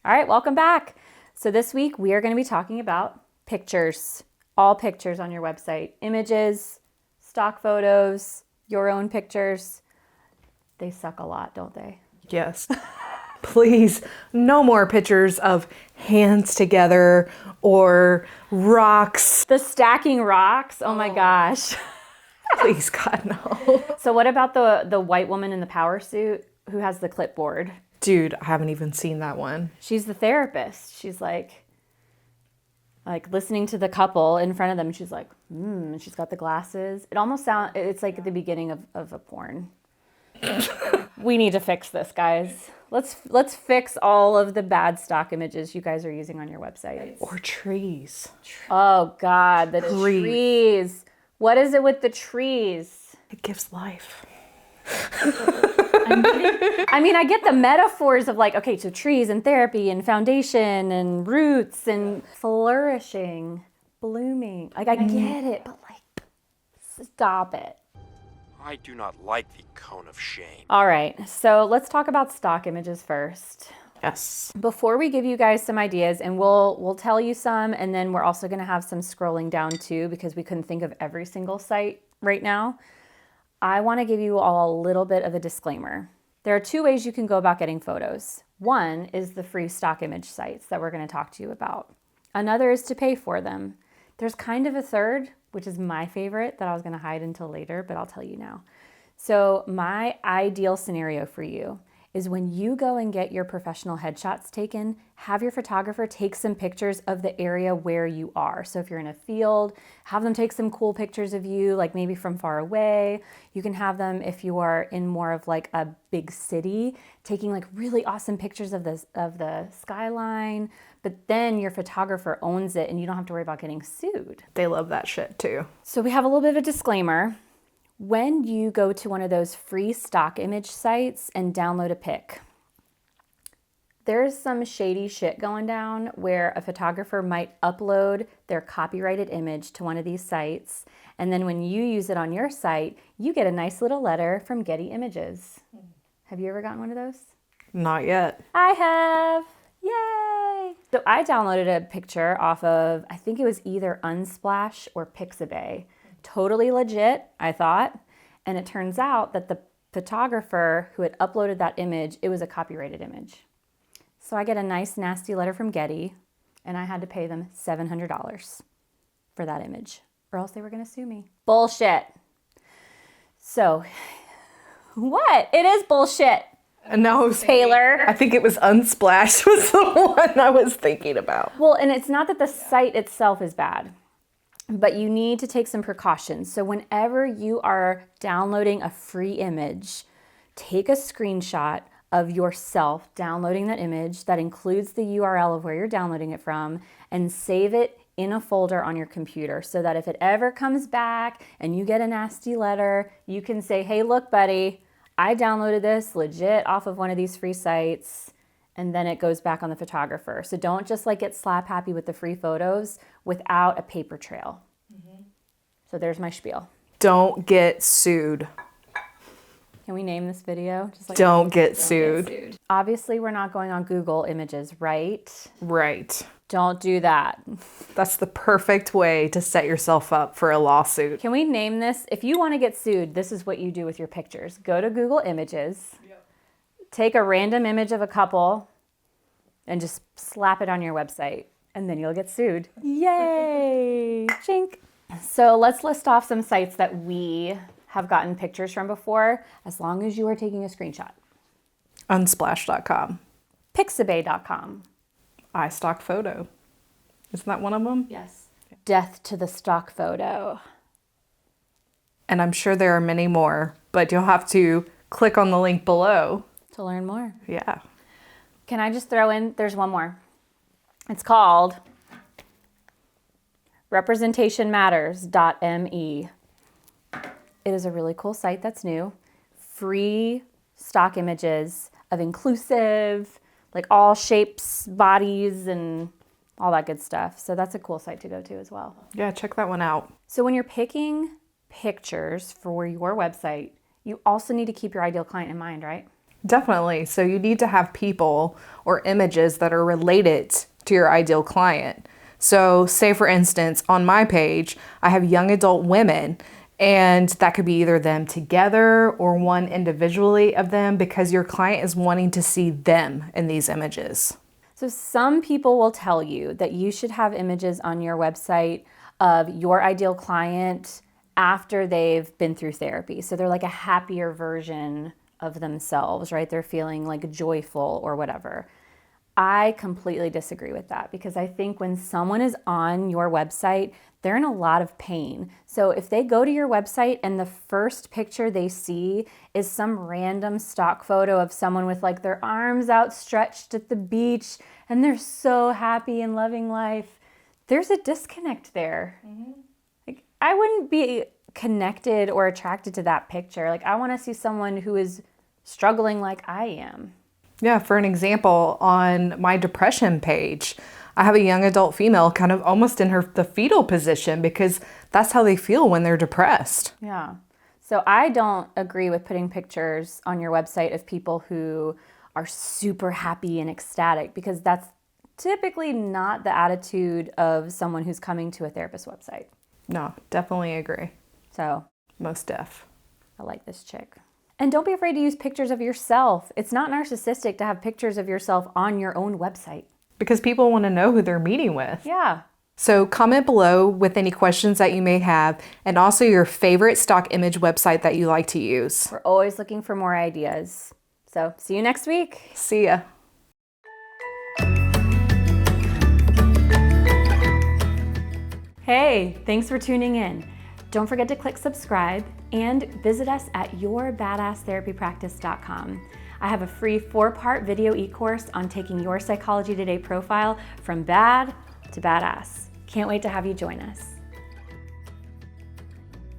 All right, welcome back. So this week we are going to be talking about pictures, all pictures on your website, images, stock photos, your own pictures. They suck a lot, don't they? Yes. Please, no more pictures of hands together or rocks. The stacking rocks, oh my gosh. Please, God, no. So what about the white woman in the power suit who has the clipboard? Dude, I haven't even seen that one. She's the therapist. She's like listening to the couple in front of them. And she's like, and she's got the glasses. It almost it's like the beginning of a porn. We need to fix this, guys. Let's fix all of the bad stock images you guys are using on your website. Or trees. Oh God, the trees. What is it with the trees? It gives life. I mean, I get the metaphors of like, okay, so trees and therapy and foundation and roots and flourishing, blooming. Like, I get it, but like, stop it. I do not like the cone of shame. All right, so let's talk about stock images first. Yes. Before we give you guys some ideas, and we'll tell you some, and then we're also going to have some scrolling down too, because we couldn't think of every single site right now. I want to give you all a little bit of a disclaimer. There are two ways you can go about getting photos. One is the free stock image sites that we're going to talk to you about. Another is to pay for them. There's kind of a third, which is my favorite, that I was going to hide until later, but I'll tell you now. So my ideal scenario for you is when you go and get your professional headshots taken, have your photographer take some pictures of the area where you are. So if you're in a field, have them take some cool pictures of you, like maybe from far away. You can have them, if you are in more of like a big city, taking like really awesome pictures of the skyline, but then your photographer owns it and you don't have to worry about getting sued. They love that shit too. So we have a little bit of a disclaimer. When you go to one of those free stock image sites and download a pic, there's some shady shit going down where a photographer might upload their copyrighted image to one of these sites, and then when you use it on your site, you get a nice little letter from Getty Images. Have you ever gotten one of those? Not yet. I have. Yay! So I downloaded a picture off of, I think it was either Unsplash or Pixabay. Totally legit, I thought. And it turns out that the photographer who had uploaded that image, it was a copyrighted image. So I get a nice nasty letter from Getty, and I had to pay them $700 for that image, or else they were gonna sue me. Bullshit. So, what? It is bullshit. No, Taylor. I think it was Unsplash was the one I was thinking about. Well, and it's not that the site itself is bad, but you need to take some precautions. So whenever you are downloading a free image, take a screenshot of yourself downloading that image that includes the URL of where you're downloading it from, and save it in a folder on your computer so that if it ever comes back and you get a nasty letter, you can say, hey, look, buddy, I downloaded this legit off of one of these free sites, and then it goes back on the photographer. So don't just like get slap happy with the free photos without a paper trail. Mm-hmm. So there's my spiel. Don't get sued. Can we name this video? Just like Don't get sued. Obviously, we're not going on Google Images, right? Right. Don't do that. That's the perfect way to set yourself up for a lawsuit. Can we name this? If you want to get sued, this is what you do with your pictures. Go to Google Images. Take a random image of a couple and just slap it on your website, and then you'll get sued. Yay! Chink. So let's list off some sites that we have gotten pictures from before, as long as you are taking a screenshot. Unsplash.com. Pixabay.com. iStockPhoto. Isn't that one of them? Yes. Death to the stock photo. And I'm sure there are many more, but you'll have to click on the link below. To learn more. Yeah. Can I just throw in, there's one more. It's called representationmatters.me. It is a really cool site that's new. Free stock images of inclusive, like all shapes, bodies, and all that good stuff. So that's a cool site to go to as well. Yeah, check that one out. So when you're picking pictures for your website, you also need to keep your ideal client in mind, right? Definitely. So you need to have people or images that are related to your ideal client. So say for instance, on my page, I have young adult women, and that could be either them together or one individually of them, because your client is wanting to see them in these images. So some people will tell you that you should have images on your website of your ideal client after they've been through therapy. So they're like a happier version of themselves, right? They're feeling like joyful or whatever. I completely disagree with that, because I think when someone is on your website, they're in a lot of pain. So if they go to your website and the first picture they see is some random stock photo of someone with like their arms outstretched at the beach and they're so happy and loving life, there's a disconnect there. Like, I wouldn't be connected or attracted to that picture. Like, I want to see someone who is struggling like I am. Yeah, for an example, on my depression page, I have a young adult female kind of almost in the fetal position, because that's how they feel when they're depressed. Yeah. So I don't agree with putting pictures on your website of people who are super happy and ecstatic, because that's typically not the attitude of someone who's coming to a therapist website. No, definitely agree. So Most deaf. I like this chick. And don't be afraid to use pictures of yourself. It's not narcissistic to have pictures of yourself on your own website. Because people want to know who they're meeting with. Yeah. So comment below with any questions that you may have, and also your favorite stock image website that you like to use. We're always looking for more ideas. So see you next week. See ya. Hey, thanks for tuning in. Don't forget to click subscribe and visit us at yourbadasstherapypractice.com. I have a free 4-part video e-course on taking your Psychology Today profile from bad to badass. Can't wait to have you join us.